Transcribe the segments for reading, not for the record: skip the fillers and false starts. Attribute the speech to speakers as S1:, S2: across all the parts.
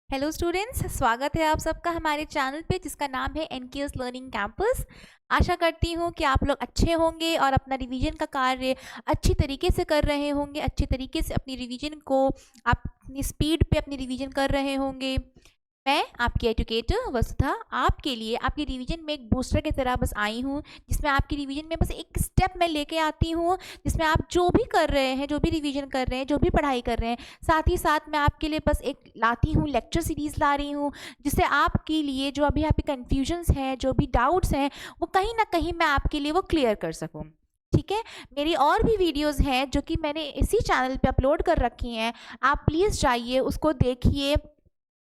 S1: Hello students, स्वागत है आप सबका हमारे चैनल पे जिसका नाम है एनकेएस लर्निंग कैंपस। आशा करती हूँ कि आप लोग अच्छे होंगे और अपना रिवीजन का कार्य अच्छी तरीके से कर रहे होंगे। अच्छे तरीके से अपनी रिवीजन को आप अपनी स्पीड पे अपनी रिवीजन कर रहे होंगे। मैं आपकी एजुकेटर वसुधा आपके लिए आपकी रिवीजन में एक बूस्टर की तरह बस आई हूँ, जिसमें आपकी रिवीजन में बस एक स्टेप मैं लेके आती हूँ, जिसमें आप जो भी कर रहे हैं, जो भी रिवीजन कर रहे हैं, जो भी पढ़ाई कर रहे हैं, साथ ही साथ मैं आपके लिए बस एक लाती हूँ, लेक्चर सीरीज़ ला रही हूँ, जिससे आपके लिए जो अभी आपके कन्फ्यूजन्स हैं, जो भी डाउट्स हैं, वो कहीं ना कहीं मैं आपके लिए वो क्लियर कर सकूँ। ठीक है। मेरी और भी वीडियोस हैं जो कि मैंने इसी चैनल पे अपलोड कर रखी हैं। आप प्लीज़ जाइए, उसको देखिए,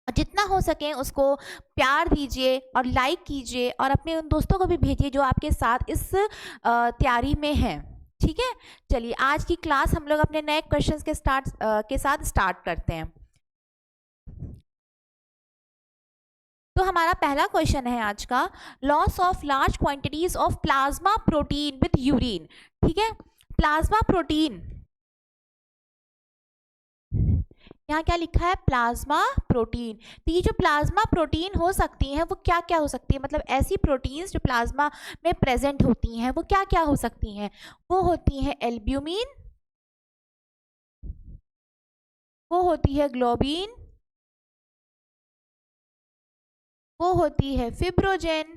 S1: जितना हो सके उसको प्यार दीजिए और लाइक कीजिए और अपने उन दोस्तों को भी भेजिए जो आपके साथ इस तैयारी में हैं। ठीक है। चलिए, आज की क्लास हम लोग अपने नए क्वेश्चंस के साथ स्टार्ट करते हैं। तो हमारा पहला क्वेश्चन है आज का, loss of large quantities of plasma protein with urine. ठीक है। प्लाज्मा प्रोटीन, यहाँ क्या लिखा है? Plasma protein. तो ये जो प्लाज्मा प्रोटीन हो सकती हैं वो क्या क्या हो सकती है, मतलब ऐसी प्रोटीन्स जो प्लाज्मा में प्रेजेंट होती हैं वो क्या क्या हो सकती हैं? वो होती हैं एल्ब्यूमिन, वो होती है ग्लोबिन, वो होती है फिब्रोजेन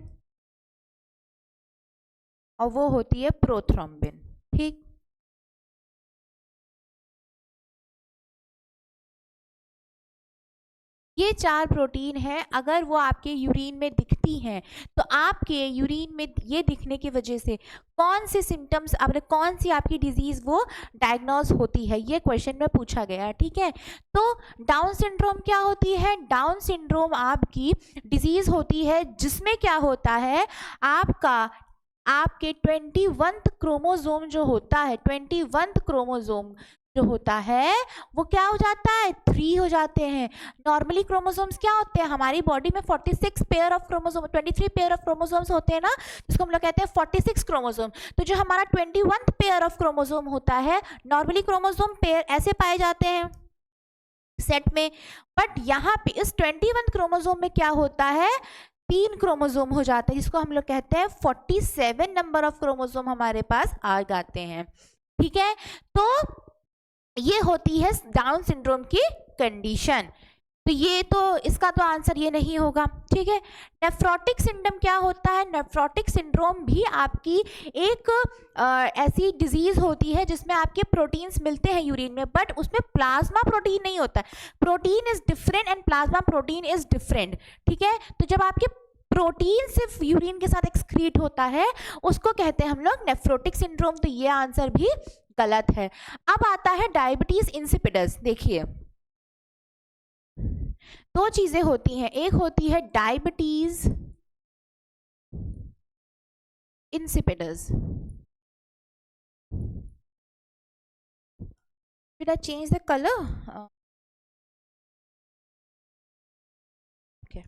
S1: और वो होती है प्रोथ्रोम्बिन। ठीक। ये चार प्रोटीन हैं। अगर वो आपके यूरिन में दिखती हैं तो आपके यूरिन में ये दिखने की वजह से कौन से सिम्टम्स, अब कौन सी आपकी डिजीज वो डायग्नोज होती है, ये क्वेश्चन में पूछा गया है। ठीक है। तो डाउन सिंड्रोम क्या होती है? डाउन सिंड्रोम आपकी डिजीज होती है जिसमें क्या होता है, आपके 21th क्रोमोसोम जो होता है, 21th क्रोमोसोम जो होता है वो क्या हो जाता है? 3 हो जाते हैं। नॉर्मली क्रोमोसोम्स क्या होते हैं? हमारी बॉडी में 46 pair of chromosome, 23 pair of chromosomes होते हैं ना, जिसको हम लोग कहते हैं 46 क्रोमोसोम। तो जो हमारा 21th पेयर ऑफ क्रोमोसोम होता है, नॉर्मली क्रोमोसोम पेयर ऐसे पाए जाते हैं सेट में, बट यहाँ पे इस 21th क्रोमोसोम में क्या होता है? 3 क्रोमोसोम हो जाते हैं, जिसको हम लोग कहते हैं 47 नंबर ऑफ क्रोमोसोम हमारे पास आ जाते हैं। ठीक है। तो ये होती है डाउन सिंड्रोम की कंडीशन। तो ये तो इसका तो आंसर ये नहीं होगा। ठीक है। नेफ्रोटिक सिंड्रोम क्या होता है? नेफ्रोटिक सिंड्रोम भी आपकी एक ऐसी डिजीज होती है जिसमें आपके प्रोटीन्स मिलते हैं यूरिन में, बट उसमें प्लाज्मा प्रोटीन नहीं होता है। Protein is different and plasma protein is different. ठीक है। तो जब आपके प्रोटीन सिर्फ यूरिन के साथ एक्सक्रीट होता है उसको कहते हैं हम लोग नेफ्रोटिक सिंड्रोम। तो ये आंसर भी गलत है। अब आता है डायबिटीज इंसिपिडस। देखिए, दो चीजें होती हैं, एक होती है diabetes insipidus. Should I change the color? Okay.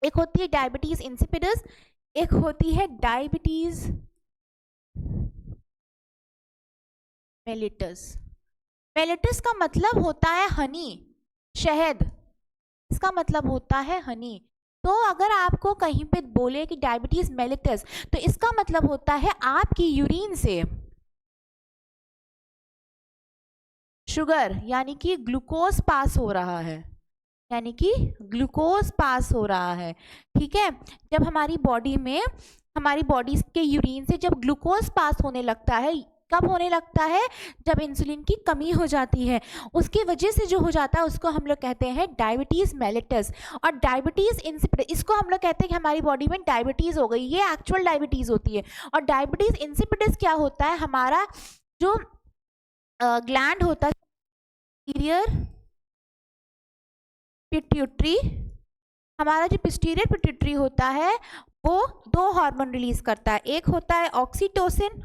S1: एक होती है डायबिटीज इंसिपिडस, एक होती है डायबिटीज मेलिटस। मेलिटस का मतलब होता है हनी, शहद। इसका मतलब होता है हनी। तो अगर आपको कहीं पे बोले कि डायबिटीज मेलिटस, तो इसका मतलब होता है आपकी यूरिन से शुगर यानी कि ग्लूकोज पास हो रहा है, यानी कि ग्लूकोज पास हो रहा है। ठीक है। जब हमारी बॉडी में, हमारी बॉडी के यूरिन से जब ग्लूकोज पास होने लगता है, कब होने लगता है? जब इंसुलिन की कमी हो जाती है, उसकी वजह से जो हो जाता है उसको हम लोग कहते हैं डायबिटीज मेलिटस। और डायबिटीज इंसिपिडस, इसको हम लोग कहते हैं कि हमारी बॉडी में डायबिटीज हो गई, ये एक्चुअल डायबिटीज होती है। और डायबिटीज इंसिपिडस क्या होता है? हमारा जो ग्लैंड होता है पोस्टीरियर पिट्यूटरी, हमारा जो पोस्टीरियर पिट्यूटरी होता है वो 2 हार्मोन रिलीज करता है। एक होता है ऑक्सीटोसिन,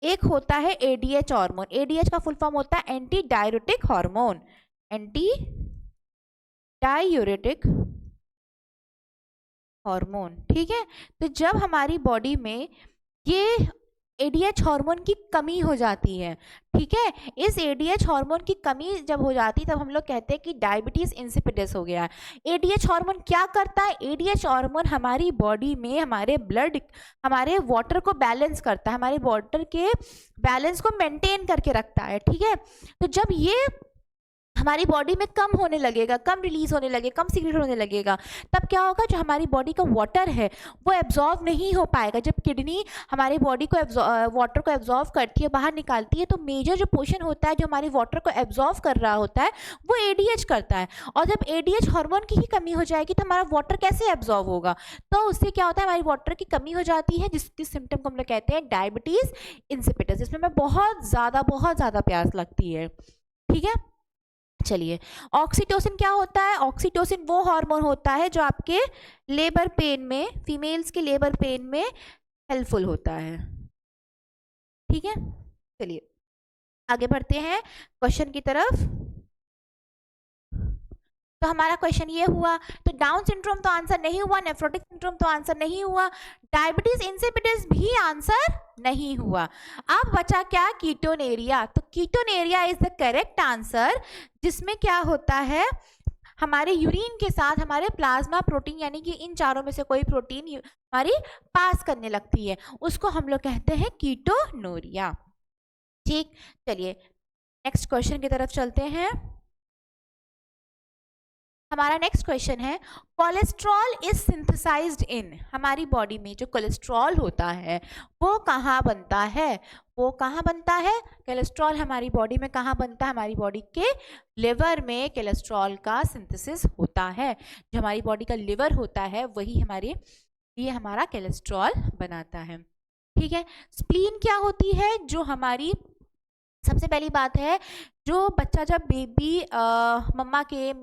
S1: एक होता है एडीएच हार्मोन। एडीएच का फुल फॉर्म होता है anti diuretic hormone, anti diuretic hormone. ठीक है। तो जब हमारी बॉडी में ये एडीएच हार्मोन की कमी हो जाती है, ठीक है। इस एडीएच हार्मोन की कमी जब हो जाती है तब हम लोग कहते हैं कि डायबिटीज इंसिपिडस हो गया है। एडीएच हार्मोन क्या करता है? एडीएच हार्मोन हमारी बॉडी में हमारे ब्लड, हमारे वाटर को बैलेंस करता है, हमारे वाटर के बैलेंस को मेंटेन करके रखता है, ठीक है। तो जब ये हमारी बॉडी में कम होने लगेगा, कम रिलीज होने लगेगा, कम सीक्रेट होने लगेगा, तब क्या होगा? जो हमारी बॉडी का वाटर है वो एब्जॉर्व नहीं हो पाएगा। जब किडनी हमारी बॉडी को वाटर को एब्जॉर्व करती है, बाहर निकालती है, तो मेजर जो पोर्शन होता है जो हमारी वाटर को एब्जॉर्व कर रहा होता है वो एडीएच करता है। और जब एडीएच हार्मोन की ही कमी हो जाएगी तो हमारा वाटर कैसे एब्जॉर्व होगा? तो उससे क्या होता है? हमारी वाटर की कमी हो जाती है, जिसकी सिम्टम को हम लोग कहते हैं डायबिटीज इंसिपिडस, जिसमें हमें बहुत ज़्यादा प्यास लगती है, ठीक है। चलिए, ऑक्सीटोसिन क्या होता है? ऑक्सीटोसिन वो हार्मोन होता है जो आपके लेबर पेन में, फीमेल्स के लेबर पेन में हेल्पफुल होता है, ठीक है। चलिए आगे बढ़ते हैं क्वेश्चन की तरफ। तो हमारा क्वेश्चन ये हुआ, तो डाउन सिंड्रोम तो आंसर नहीं हुआ, नेफ्रोटिक सिंड्रोम तो आंसर नहीं हुआ, डायबिटीज इंसिपिडस भी आंसर नहीं हुआ। अब बचा क्या? कीटोनेरिया। तो ketonuria is the correct answer, जिसमें क्या होता है? हमारे यूरिन के साथ हमारे प्लाज्मा प्रोटीन, यानी कि इन चारों में से कोई प्रोटीन हमारी पास करने लगती है, उसको हम लोग कहते हैं कीटोनूरिया, ठीक। चलिए नेक्स्ट क्वेश्चन की तरफ चलते हैं। हमारा नेक्स्ट क्वेश्चन है, कोलेस्ट्रॉल इज सिंथेसाइज्ड इन, हमारी बॉडी में जो कोलेस्ट्रॉल होता है वो कहाँ बनता है? वो कहाँ बनता है? कोलेस्ट्रॉल हमारी बॉडी में कहाँ बनता है? हमारी बॉडी के लिवर में कोलेस्ट्रॉल का सिंथेसिस होता है। जो हमारी बॉडी का लिवर होता है वही हमारे लिए हमारा कोलेस्ट्रॉल बनाता है, ठीक है। स्प्लीन क्या होती है? जो हमारी सबसे पहली बात है, जो बच्चा जब बेबी मम्मा के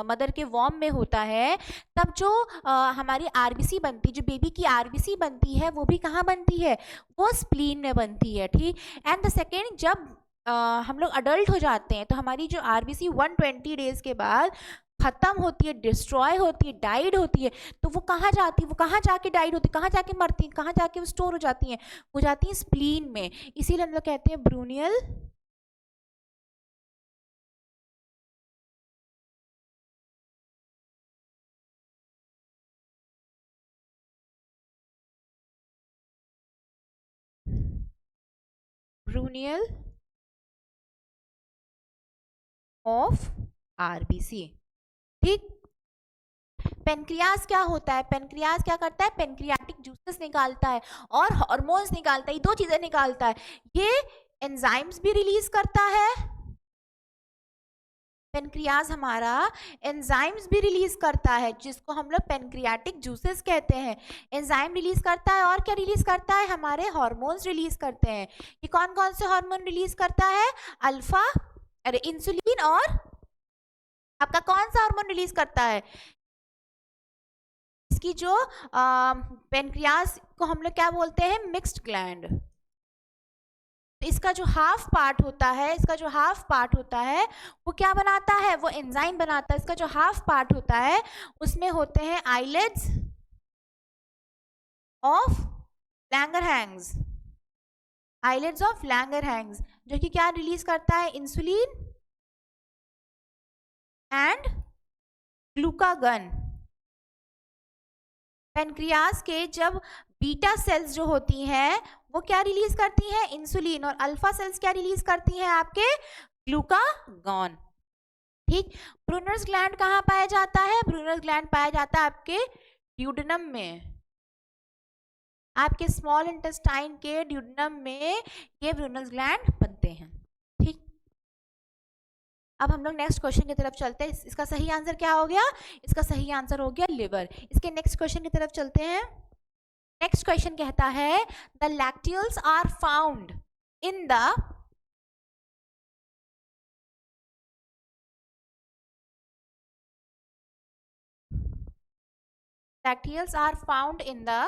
S1: मदर के वॉर्म में होता है, तब जो हमारी आरबीसी बनती है, जो बेबी की आरबीसी बनती है, वो भी कहाँ बनती है? वो स्प्लीन में बनती है, ठीक। एंड द सेकेंड, जब हम लोग अडल्ट हो जाते हैं तो हमारी जो आरबीसी 120 डेज के बाद खत्म होती है, डिस्ट्रॉय होती है, डाइड होती है, तो वो कहाँ जाती है? वो कहाँ जाके डाइड होती है? कहाँ जाके मरती है? कहाँ जाके वो स्टोर हो जाती हैं? वो जाती हैं स्प्लीन में। इसीलिए हम लोग कहते हैं ब्रूनियल ब्रूनियल ऑफ आरबीसी, ठीक। पेनक्रियास क्या होता है? पेनक्रियास क्या करता है? पेनक्रियाटिक जूसेस निकालता है और हार्मोन्स निकालता है, ये दो चीजें निकालता है। ये एंजाइम्स भी रिलीज करता है, पेनक्रियास हमारा एंजाइम्स भी रिलीज करता है, जिसको हम लोग पेनक्रियाटिक जूसेस कहते हैं। एंजाइम रिलीज करता है और क्या रिलीज करता है? हमारे हार्मोन्स रिलीज करते हैं। ये कौन कौन से हार्मोन रिलीज करता है? अल्फा, अरे इंसुलिन, और आपका कौन सा हार्मोन रिलीज करता है? इसकी जो पेनक्रियास को हम लोग क्या बोलते हैं? Mixed gland. तो इसका जो हाफ पार्ट होता है, इसका जो हाफ पार्ट होता है वो क्या बनाता है? वो एंजाइम बनाता है। इसका जो हाफ पार्ट होता है उसमें होते हैं आइलेट्स ऑफ लैंगरहैंग्स, आइलेट्स ऑफ लैंगरहैंग्स, जो कि क्या रिलीज करता है? Insulin and glucagon. पेनक्रियास के जब बीटा सेल्स जो होती हैं वो क्या रिलीज करती हैं? इंसुलिन, और अल्फा सेल्स क्या रिलीज करती हैं? आपके ग्लूकागॉन, ठीक। ब्रूनर्स ग्लैंड कहाँ पाया जाता है? ब्रूनर्स ग्लैंड पाया जाता है आपके ड्यूडेनम में, आपके स्मॉल इंटेस्टाइन के ड्यूडेनम में ये ब्रूनर्स ग्लैंड बनते हैं, ठीक। अब हम लोग नेक्स्ट क्वेश्चन की तरफ चलते हैं। इसका सही आंसर क्या हो गया? इसका सही आंसर हो गया लिवर। इसके नेक्स्ट क्वेश्चन की तरफ चलते हैं। नेक्स्ट क्वेश्चन कहता है, the lacteals are found in the lacteals are found in the,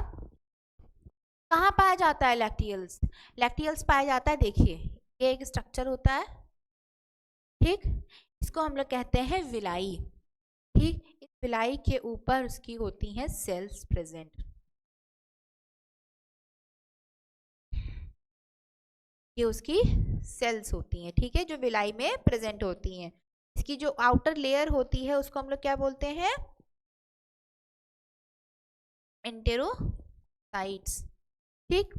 S1: कहाँ पाया जाता है लैक्टियल्स? लैक्टियल्स पाया जाता है, देखिए ये एक स्ट्रक्चर होता है, ठीक। इसको हम लोग कहते हैं विलाई, ठीक। इस विलाई के ऊपर उसकी होती हैं सेल्स प्रेजेंट, ये उसकी सेल्स होती हैं, ठीक है, जो विलाई में प्रेजेंट होती हैं। इसकी जो आउटर लेयर होती है उसको हम लोग क्या बोलते हैं, एंटेरोसाइट्स, ठीक,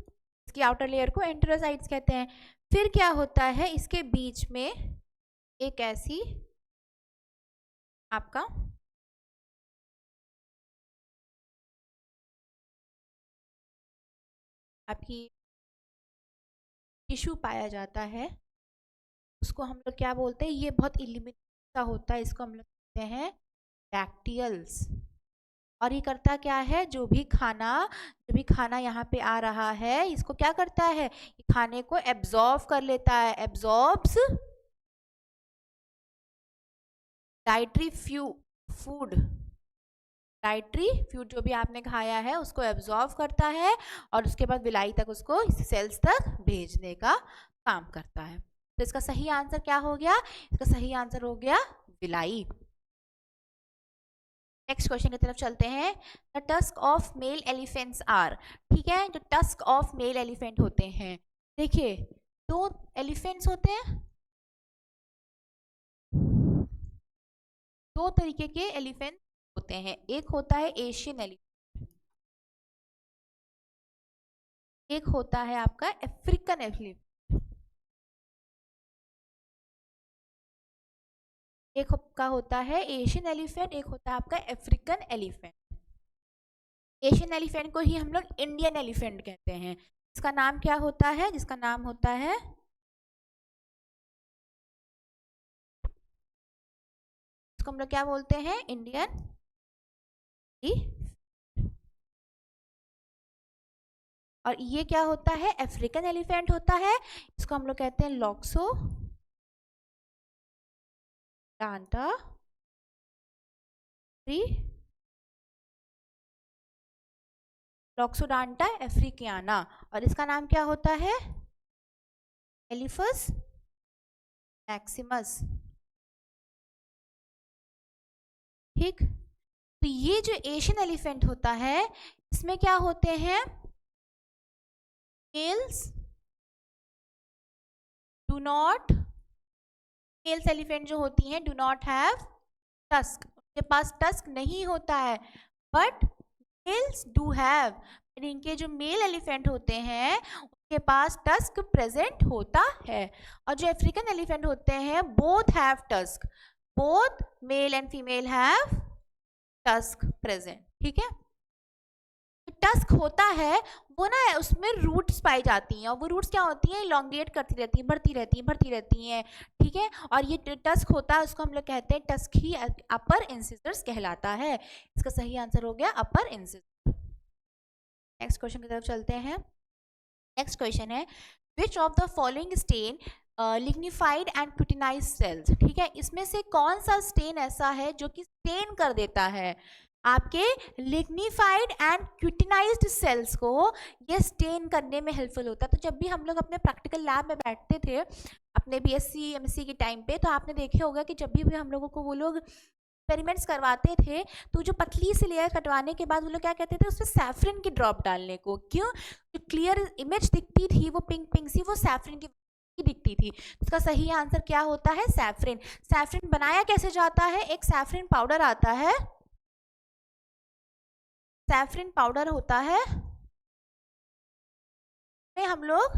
S1: इसकी आउटर लेयर को एंटेरोसाइट्स कहते हैं। फिर क्या होता है, इसके बीच में एक ऐसी आपका आपकी टिश्यू पाया जाता है, उसको हम लोग क्या बोलते हैं, ये बहुत इलिमिटेड सा होता है, इसको हम लोग कहते हैं डैक्टियल्स। और ये करता क्या है, जो भी खाना यहाँ पे आ रहा है, इसको क्या करता है, ये खाने को एब्जॉर्ब कर लेता है, absorbs dietary food, dietary food जो भी आपने खाया है उसको एब्जॉर्ब करता है और उसके बाद विलाई तक उसको सेल्स तक भेजने का काम करता है। तो इसका सही आंसर क्या हो गया, इसका सही आंसर हो गया विलाई। नेक्स्ट क्वेश्चन की तरफ चलते हैं। The tusk of male elephants are, ठीक है, जो टस्क ऑफ मेल एलिफेंट होते हैं, देखिए दो एलिफेंट्स होते हैं, दो तरीके के एलिफेंट होते हैं, एक होता है एशियन एलिफेंट, एक होता है आपका अफ्रीकन एलिफेंट। एक का होता है एशियन एलिफेंट, एक होता है आपका अफ्रीकन एलिफेंट। एशियन एलिफेंट को ही हम लोग इंडियन एलिफेंट कहते हैं। इसका नाम क्या होता है, जिसका नाम होता है, इसको हम लोग क्या बोलते हैं, इंडियन। और ये क्या होता है, अफ्रीकन एलिफेंट होता है, इसको हम लोग कहते हैं लॉक्सो डांटा लॉक्सोडांटा अफ्रीकियाना, और इसका नाम क्या होता है, एलिफस मैक्सिमस, ठीक। तो ये जो एशियन एलिफेंट होता है, इसमें क्या होते हैं, males do not, males elephant जो होती हैं डू नॉट हैव टस्क, उनके पास टस्क नहीं होता है, बट मेल्स डू हैव, इनके जो मेल एलिफेंट होते हैं उनके पास टस्क प्रेजेंट होता है। और जो अफ्रीकन एलिफेंट होते हैं both have tusk, both male and female have tusk present, ठीक है। टस्क होता है वो ना, उसमें रूट्स पाई जाती हैं और वो रूट्स क्या होती हैं, इलोंगेट करती रहती हैं, बढ़ती रहती हैं, ठीक है। और ये टस्क होता है, उसको हम लोग कहते हैं टस्क ही अपर इंसिजर्स कहलाता है। इसका सही आंसर हो गया अपर इंसिजर। नेक्स्ट क्वेश्चन की तरफ चलते हैं। नेक्स्ट क्वेश्चन है, which of the following stain lignified and cutinized cells, ठीक है, इसमें से कौन सा स्टेन ऐसा है जो कि स्टेन कर देता है आपके लिग्निफाइड एंड क्यूटिनाइज्ड सेल्स को, ये स्टेन करने में हेल्पफुल होता है। तो जब भी हम लोग अपने प्रैक्टिकल लैब में बैठते थे अपने बीएससी एमएससी के टाइम पे, तो आपने देखे होगा कि जब भी हम लोगों को वो लोग एक्सपेरिमेंट्स करवाते थे, तो जो पतली सी लेयर कटवाने के बाद वो लोग क्या कहते थे, उसमें सैफरन की ड्रॉप डालने को, क्यों, जो क्लियर इमेज दिखती थी वो पिंक पिंक सी, वो सैफरन की दिखती थी। इसका सही आंसर क्या होता है, सैफरन। सैफरन बनाया कैसे जाता है, एक सैफरन पाउडर आता है, सैफरन पाउडर होता है, में हम लोग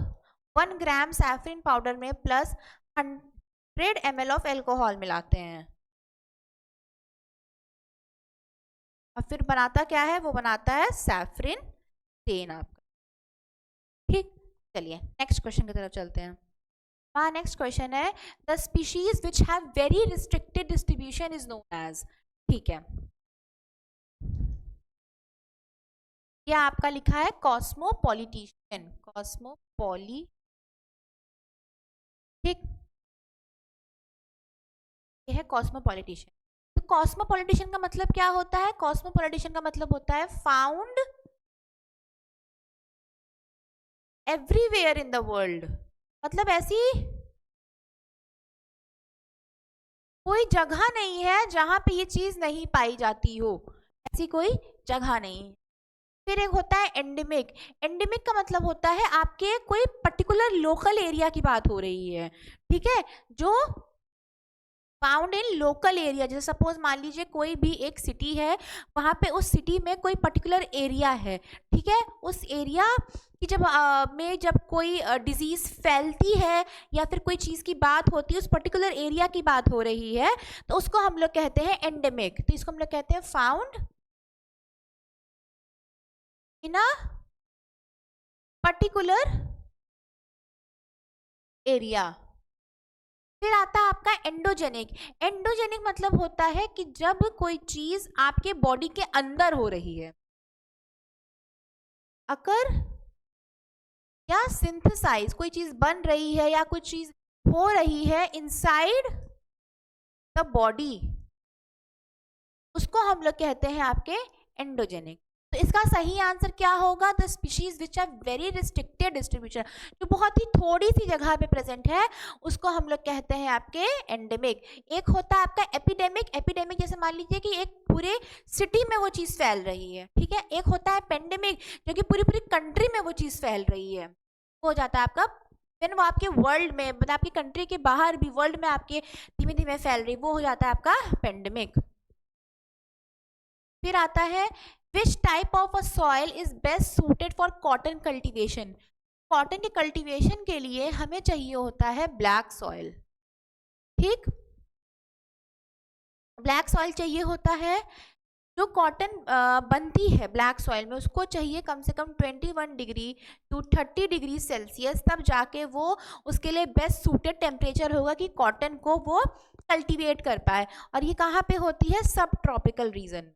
S1: 1 ग्राम सैफरन पाउडर में प्लस 100 ml ऑफ एल्कोहल मिलाते हैं और फिर बनाता क्या है, वो बनाता है सैफरन स्टेन आपका, ठीक। चलिए नेक्स्ट क्वेश्चन की तरफ चलते हैं। हाँ, नेक्स्ट क्वेश्चन है, the species which have very restricted distribution is known as, ठीक है, यह आपका लिखा है कॉस्मोपॉलिटिशियन, कॉस्मोपॉली, ठीक, यह है कॉस्मोपॉलिटिशियन। तो कॉस्मोपॉलिटिशियन का मतलब क्या होता है, कॉस्मोपॉलिटिशियन का मतलब होता है found everywhere in the world, मतलब ऐसी कोई जगह नहीं है जहां पे ये चीज नहीं पाई जाती हो, ऐसी कोई जगह नहीं। फिर एक होता है एंडेमिक। एंडेमिक का मतलब होता है आपके कोई पर्टिकुलर लोकल एरिया की बात हो रही है, ठीक है, जो फाउंड इन लोकल एरिया। जैसे सपोज मान लीजिए कोई भी एक सिटी है, वहाँ पे उस सिटी में कोई पर्टिकुलर एरिया है, ठीक है, उस एरिया की जब कोई डिजीज फैलती है या फिर कोई चीज़ की बात होती है, उस पर्टिकुलर एरिया की बात हो रही है, तो उसको हम लोग कहते हैं एंडेमिक। तो इसको हम लोग कहते हैं found in a particular area. फिर आता है आपका एंडोजेनिक। एंडोजेनिक मतलब होता है कि जब कोई चीज आपके बॉडी के अंदर हो रही है, अगर या सिंथेसाइज, कोई चीज बन रही है या कोई चीज हो रही है इनसाइड द बॉडी, उसको हम लोग कहते हैं आपके एंडोजेनिक। तो इसका सही आंसर क्या होगा? The species which are very restricted distribution, जो बहुत ही थोड़ी सी जगह पे प्रेजेंट है, उसको हम लोग कहते हैं आपके एंडेमिक। एक होता है आपका एपिडेमिक। एपिडेमिक जैसे मान लीजिए कि एक पूरे सिटी में वो चीज़ फैल रही है, ठीक है। एक होता है पेंडेमिक, जो कि पूरी पूरी कंट्री में वो चीज़ फैल रही है, वो हो जाता है आपका देन वो आपके वर्ल्ड में, मतलब आपकी कंट्री के बाहर भी वर्ल्ड में आपके धीमे धीमे फैल रही, वो हो जाता है आपका पेंडेमिक। फिर आता है which type of a soil is best suited for cotton cultivation. Cotton के कल्टीवेशन के लिए हमें चाहिए होता है ब्लैक सॉइल, ठीक, ब्लैक सॉइल चाहिए होता है। जो कॉटन बनती है ब्लैक सॉइल में, उसको चाहिए कम से कम 21 डिग्री टू 30 डिग्री सेल्सियस, तब जाके वो उसके लिए बेस्ट सूटेड टेम्परेचर होगा कि कॉटन को वो कल्टीवेट कर पाए। और ये कहाँ पे होती है? सब ट्रॉपिकल रीजन,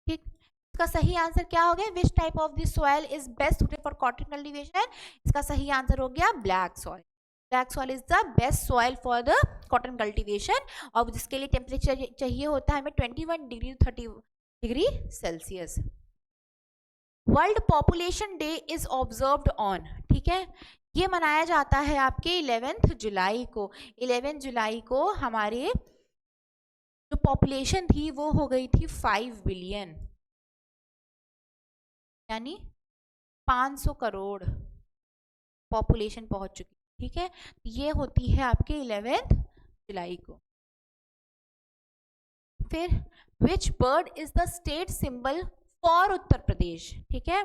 S1: ठीक। इसका सही आंसर क्या हो गया? Which type of this soil is best suited for cotton cultivation? इसका सही आंसर हो गया black soil. Black soil is the best soil for the cotton cultivation, और जिसके लिए टेम्परेचर चाहिए होता है हमें 21 degree 30 degree Celsius. World population day is observed on, ठीक है, ये मनाया जाता है आपके 11 जुलाई को। 11 जुलाई को हमारे जो पॉपुलेशन थी वो हो गई थी 5 बिलियन, यानी 500 करोड़ पॉपुलेशन पहुंच चुकी, ठीक है। ये होती है आपके 11 जुलाई को। फिर which bird is the state symbol for Uttar Pradesh, ठीक है।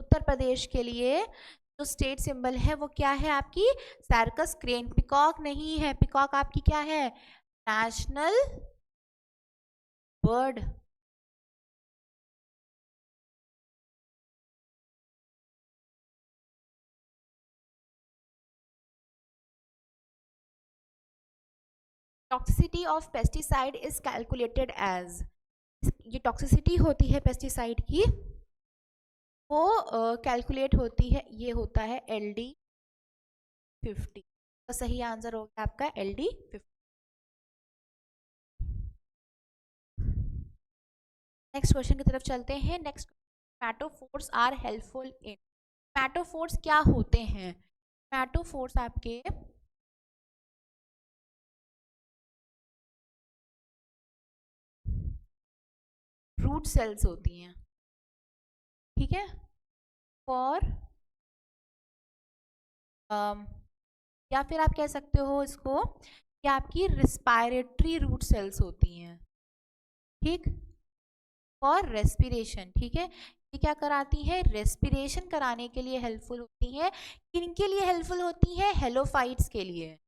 S1: उत्तर प्रदेश के लिए जो स्टेट सिंबल है वो क्या है आपकी? Circus crane. पिकॉक नहीं है, पिकॉक आपकी क्या है? National bird. Toxicity of pesticide is calculated as, ये टॉक्सिसिटी होती है पेस्टिसाइड की, वो कैलकुलेट होती है, ये होता है LD50। तो सही आंसर होगा आपका LD50। नेक्स्ट क्वेश्चन की तरफ चलते हैं। Next, metaphors are helpful in. Metaphors क्या होते हैं? मैटोफोर्स आपके रूट सेल्स होती हैं, ठीक है, फॉर या फिर आप कह सकते हो इसको कि आपकी रिस्पायरेटरी रूट सेल्स होती हैं, ठीक, फॉर रेस्पिरेशन, ठीक है। ये क्या कराती है? रेस्पिरेशन कराने के लिए हेल्पफुल होती हैं। किनके लिए हेल्पफुल होती है? हेलोफाइट्स के लिए।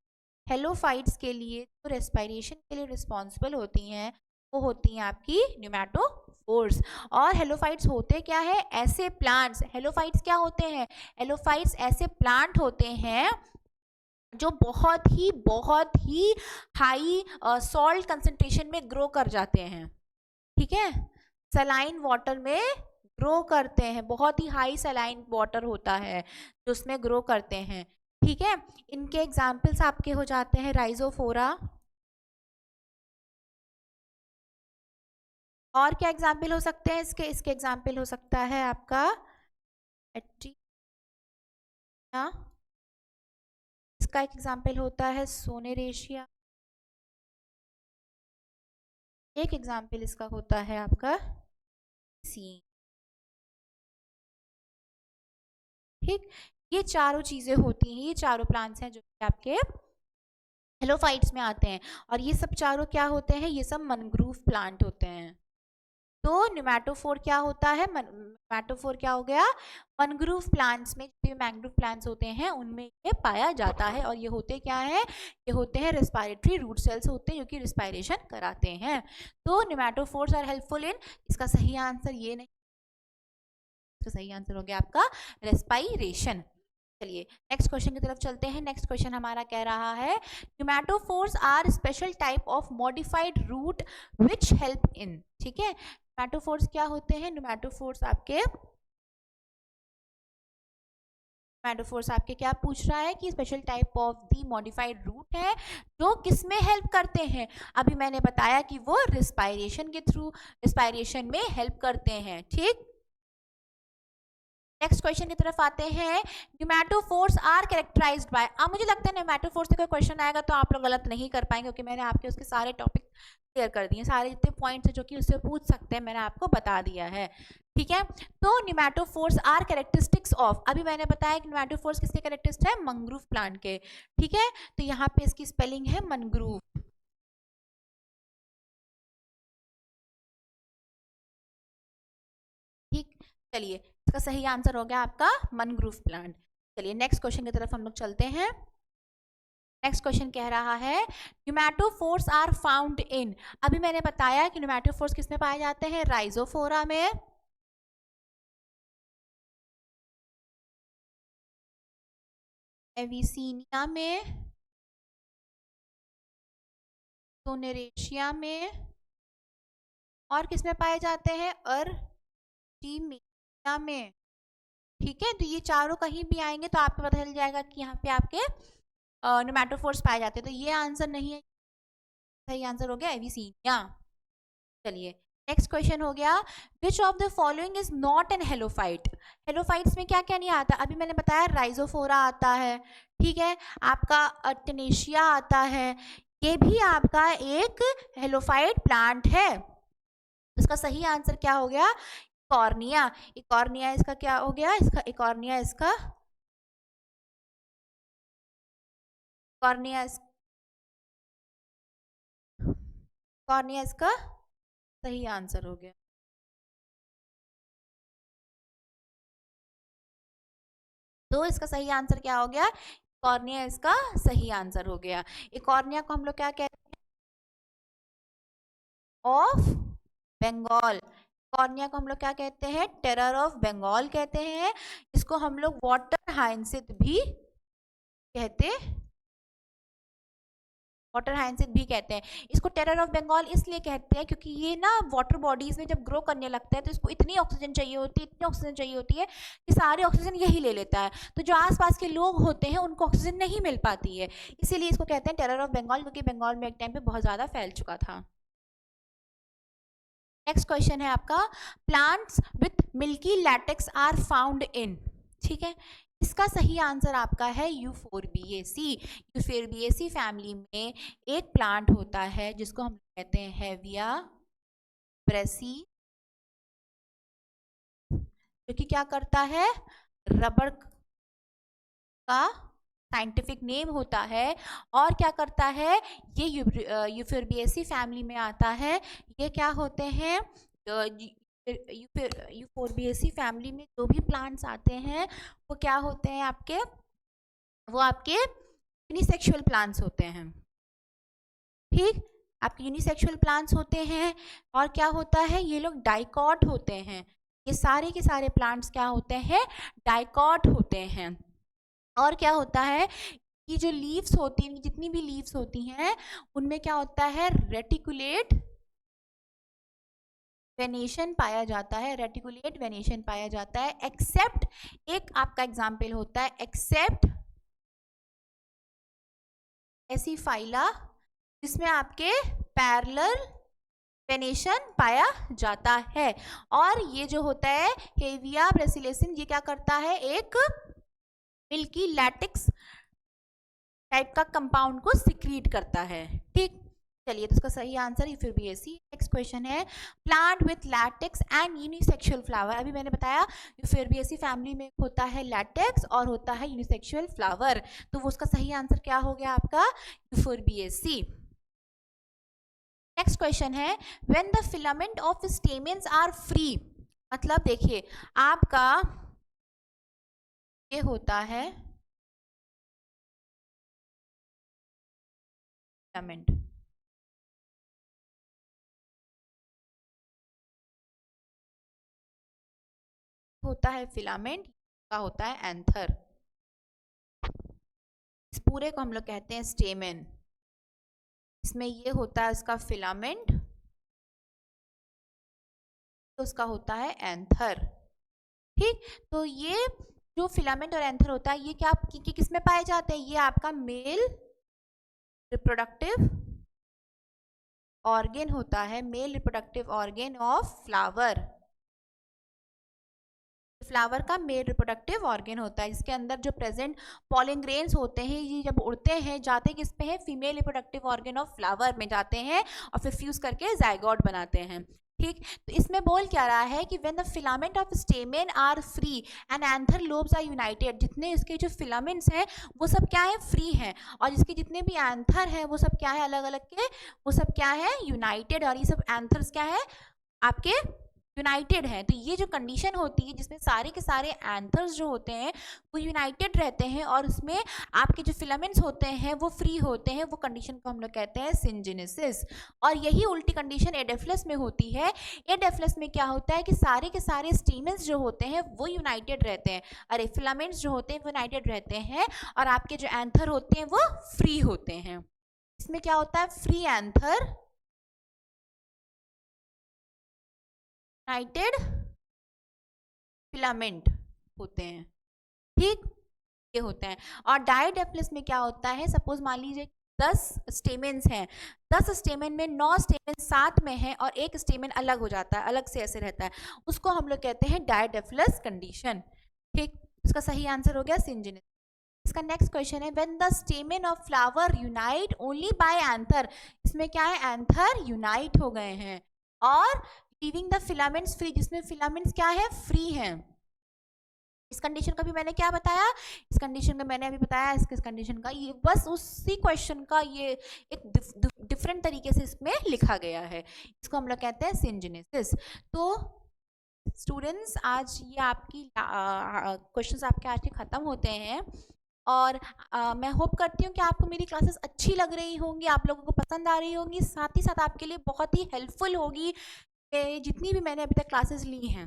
S1: हेलोफाइट्स के लिए जो रेस्पिरेशन के लिए रिस्पॉन्सिबल होती हैं वो होती हैं आपकी न्यूमैटोफोर्स। और हेलोफाइट्स होते क्या है? ऐसे प्लांट्स, हेलोफाइट्स क्या होते हैं? हेलोफाइट्स ऐसे प्लांट होते हैं जो बहुत ही हाई सॉल्ट कंसंट्रेशन में ग्रो कर जाते हैं, ठीक है, सलाइन वाटर में ग्रो करते हैं, बहुत ही हाई सलाइन वाटर होता है जो उसमें ग्रो करते हैं, ठीक है। इनके एग्जाम्पल्स आपके हो जाते हैं राइजोफोरा, और क्या एग्जाम्पल हो सकते हैं इसके? इसके एग्जाम्पल हो सकता है आपका एट्रिया, इसका एक एग्जाम्पल होता है सोनेरेशिया, एक एग्जाम्पल इसका होता है आपका सी। ठीक, ये चारों चीजें होती हैं, ये चारों प्लांट्स हैं जो कि आपके हेलोफाइट्स में आते हैं, और ये सब चारों क्या होते हैं, ये सब मैंग्रोव प्लांट होते हैं। तो न्यूमेटोफोर क्या होता है, न्यूमेटोफोर क्या हो गया, मैंग्रोव प्लांट्स में, जो मैंग्रोव प्लांट्स होते हैं उनमें ये पाया जाता है, और ये होते क्या है, ये होते हैं रेस्पिरेटरी रूट सेल्स होते हैं जो कि रिस्पायरेशन कराते हैं। तो न्यूमेटोफोर्स आर हेल्पफुल इन, इसका सही आंसर ये नहीं, इसका सही आंसर हो गया आपका रेस्पायरेशन। चलिए नेक्स्ट क्वेश्चन की तरफ चलते हैं। नेक्स्ट क्वेश्चन हमारा कह रहा है pneumatophores are special type of modified root which help in, ठीक है, न्यूमेटोफोर्स क्या होते हैं, न्यूमेटोफोर्स आपके क्या पूछ रहा है कि special type of the modified root है जो किसमें हेल्प करते हैं, अभी मैंने बताया कि वो रिस्पायरेशन के थ्रू, रिस्पायरेशन में हेल्प करते हैं। ठीक, नेक्स्ट क्वेश्चन की तरफ आते हैं। न्यूमेटोफोर्स आर कैरेक्टराइज्ड बाय, अब मुझे लगता है न्यूमेटोफोर्स से कोई क्वेश्चन आएगा तो आप लोग गलत नहीं कर पाएंगे, क्योंकि मैंने आपके उसके सारे टॉपिक क्लियर कर दिए, सारे जितने पॉइंट्स हैं जो कि उससे पूछ सकते हैं मैंने आपको बता दिया है। ठीक है, तो न्यूमेटोफोर्स आर कैरेक्टरिस्टिक्स ऑफ, अभी मैंने बताया कि न्यूमेटोफोर्स किसके कैरेक्टरिस्टिक है, मैंग्रोव प्लांट के। ठीक है, तो यहाँ पे इसकी स्पेलिंग है मैंग्रोव। ठीक, चलिए इसका सही आंसर हो गया आपका मैंग्रोव प्लांट। चलिए नेक्स्ट क्वेश्चन की तरफ हम लोग चलते हैं। नेक्स्ट क्वेश्चन कह रहा है न्यूमेटोफोर्स आर फाउंड इन, अभी मैंने बताया कि न्यूमेटोफोर्स किसमें पाए जाते हैं, राइजोफोरा में, एविसीनिया में, सोनेरेशिया में, और किसमें पाए जाते हैं, अर्टिमिया में। ठीक है, तो ये चारों कहीं भी आएंगे तो आपको पता चल जाएगा कि यहाँ पे आपके न्यूमेटोफोर्स पाए जाते हैं, तो ये आंसर नहीं है, सही आंसर हो गया एविसीनिया। चलिए नेक्स्ट क्वेश्चन हो गया, विच of the following is not an halophyte, halophytes में क्या क्या नहीं आता, अभी मैंने बताया राइजोफोरा आता है, ठीक है, आपका अर्टेनेशिया आता है, ये भी आपका एक हेलोफाइट प्लांट है। इसका सही आंसर क्या हो गया, इकॉर्निया, इकॉर्निया इसका क्या हो गया, इसका इकॉर्निया, इसका कॉर्निया, कॉर्निया इसका सही आंसर हो गया। तो इसका सही आंसर क्या हो गया, कॉर्निया इसका सही आंसर हो गया। इकॉर्निया को हम लोग क्या कहते हैं, ऑफ बंगाल, कॉर्निया को हम लोग क्या कहते हैं, टेरर ऑफ बंगाल कहते हैं। इसको हम लोग वाटर हाइंसिथ भी कहते, वाटर हाइंसिथ भी कहते हैं। इसको टेरर ऑफ बंगाल इसलिए कहते हैं क्योंकि ये ना वाटर बॉडीज में जब ग्रो करने लगता है तो इसको इतनी ऑक्सीजन चाहिए होती है, इतनी ऑक्सीजन चाहिए होती है कि सारी ऑक्सीजन यही ले लेता है, तो जो आसपास के लोग होते हैं उनको ऑक्सीजन नहीं मिल पाती है, इसीलिए इसको कहते हैं टेरर ऑफ बंगाल, क्योंकि बंगाल में एक टाइम पे बहुत ज़्यादा फैल चुका था। नेक्स्ट क्वेश्चन है आपका, plants with milky latex are found in, ठीक है, इसका सही आंसर आपका है यूफोरबिएसी। यूफोरबिएसी फैमिली में एक प्लांट होता है जिसको हम कहते हैं हेविया ब्रेसी, जो कि क्या करता है, रबर का साइंटिफिक नेम होता है, और क्या करता है, ये यूफोरबिएसी फैमिली में आता है। ये क्या होते हैं, यूफोरबिएसी फैमिली में जो भी प्लांट्स आते हैं वो क्या होते हैं आपके, वो आपके यूनिसेक्सुअल प्लांट्स होते हैं। ठीक, आपके यूनिसेक्सुअल प्लांट्स होते हैं, और क्या होता है, ये लोग डाइकॉट होते हैं, ये सारे के सारे प्लांट्स क्या होते हैं, डाइकॉट होते हैं। और क्या होता है, ये जो लीव्स होती हैं, जितनी भी लीव्स होती हैं उनमें क्या होता है, रेटिकुलेट वेनेशन पाया जाता है, रेटिकुलेट वेनेशन पाया जाता है, एक्सेप्ट, एक आपका एग्जाम्पल होता है, एक्सेप्ट एसीफाइला, जिसमें आपके पैरेलल वेनेशन पाया जाता है। और ये जो होता है हेविया ब्रेसिलेसिन, ये क्या करता है, एक मिल्की लैटेक्स टाइप का कंपाउंड को सिक्रीट करता है। ठीक, चलिए तो इसका सही आंसर यूफोर्बिएसी। नेक्स्ट क्वेश्चन है plant with latex and unisexual flower. अभी मैंने बताया यूफोर्बिएसी फैमिली में होता है लैटेक्स और होता है यूनिसेक्सुअल फ्लावर, तो वो उसका सही आंसर क्या हो गया आपका यूफोर्बिएसी। नेक्स्ट क्वेश्चन है when the filament of stamens are free, मतलब देखिए आपका ये होता है फिलामेंट, होता है फिलामेंट का होता है एंथर, इस पूरे को हम लोग कहते हैं स्टेमेन। इसमें ये होता है इसका फिलामेंट, तो उसका होता है एंथर। ठीक, तो ये जो फिलामेंट और एंथर होता है ये क्या किस में पाए जाते हैं, ये आपका मेल रिप्रोडक्टिव ऑर्गेन होता है, male reproductive organ of flower. Flower का मेल रिप्रोडक्टिव ऑर्गेन होता है, जिसके अंदर जो प्रेजेंट पॉलन ग्रेन्स होते हैं ये जब उड़ते हैं जाते किस पे हैं, female reproductive organ of flower में जाते हैं और फिर फ्यूज करके जाइगोट बनाते हैं। ठीक, तो इसमें बोल क्या रहा है कि when the filament of stamen are free and anther lobes are united, जितने इसके जो फिलामेंट्स हैं वो सब क्या है, फ्री हैं, और इसके जितने भी एंथर हैं वो सब क्या है, अलग अलग के, वो सब क्या है, यूनाइटेड, और ये सब एंथर्स क्या है आपके यूनाइटेड है। तो ये जो कंडीशन होती है जिसमें सारे के सारे एंथर्स जो होते हैं वो यूनाइटेड रहते हैं और उसमें आपके जो फिलामेंट्स होते हैं वो फ्री होते हैं, वो कंडीशन को हम लोग कहते हैं सिंजेनेसिस। और यही उल्टी कंडीशन एडेफ्लस में होती है। एडेफ्लस में क्या होता है कि सारे के सारे स्टेमेंस जो होते हैं वो यूनाइटेड रहते हैं, अरे फिलामेंट्स जो होते हैं वो यूनाइटेड रहते हैं और आपके जो एंथर होते हैं वो फ्री होते हैं। इसमें क्या होता है, फ्री एंथर, यूनाइटेड फिलामेंट होते हैं। ठीक, ये होते हैं। और डाइडेप्लस में क्या होता है, सपोज मान लीजिए 10 स्टेमेंस हैं, 10 स्टेमेन में 9 स्टेमेन साथ में हैं और एक स्टेमेन अलग हो जाता है, अलग से ऐसे रहता है, उसको हम लोग कहते हैं डाइडेप्लस कंडीशन। ठीक, इसका सही आंसर हो गया सिंजेनेसिस। इसका नेक्स्ट क्वेश्चन है when the stamen of flower unite only by anther, इसमें क्या है, एंथर यूनाइट हो गए हैं और लीविंग द फिलामेंट्स फ्री, जिसमें फिलामेंट्स क्या है, फ्री हैं। इस कंडीशन का भी मैंने क्या बताया, इस कंडीशन का मैंने अभी बताया, इस कंडीशन का ये बस उसी क्वेश्चन का ये एक डिफरेंट तरीके से इसमें लिखा गया है, इसको हम लोग कहते हैं सिंजेनेसिस। तो स्टूडेंट्स आज ये आपकी क्वेश्चंस आपके आज के ख़त्म होते हैं और मैं होप करती हूँ कि आपको मेरी क्लासेस अच्छी लग रही होंगी, आप लोगों को पसंद आ रही होंगी, साथ ही साथ आपके लिए बहुत ही हेल्पफुल होगी जितनी भी मैंने अभी तक क्लासेस ली हैं।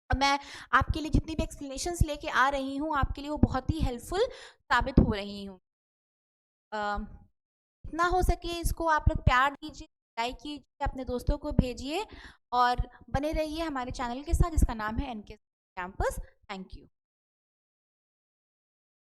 S1: मैं आपके लिए जितनी भी एक्सप्लेनेशंस लेके आ रही हूँ आपके लिए वो बहुत ही हेल्पफुल साबित हो रही हूँ। जितना हो सके इसको आप लोग प्यार दीजिए, लाइक कीजिए, अपने दोस्तों को भेजिए और बने रहिए हमारे चैनल के साथ जिसका नाम है NK कैंपस। Thank you.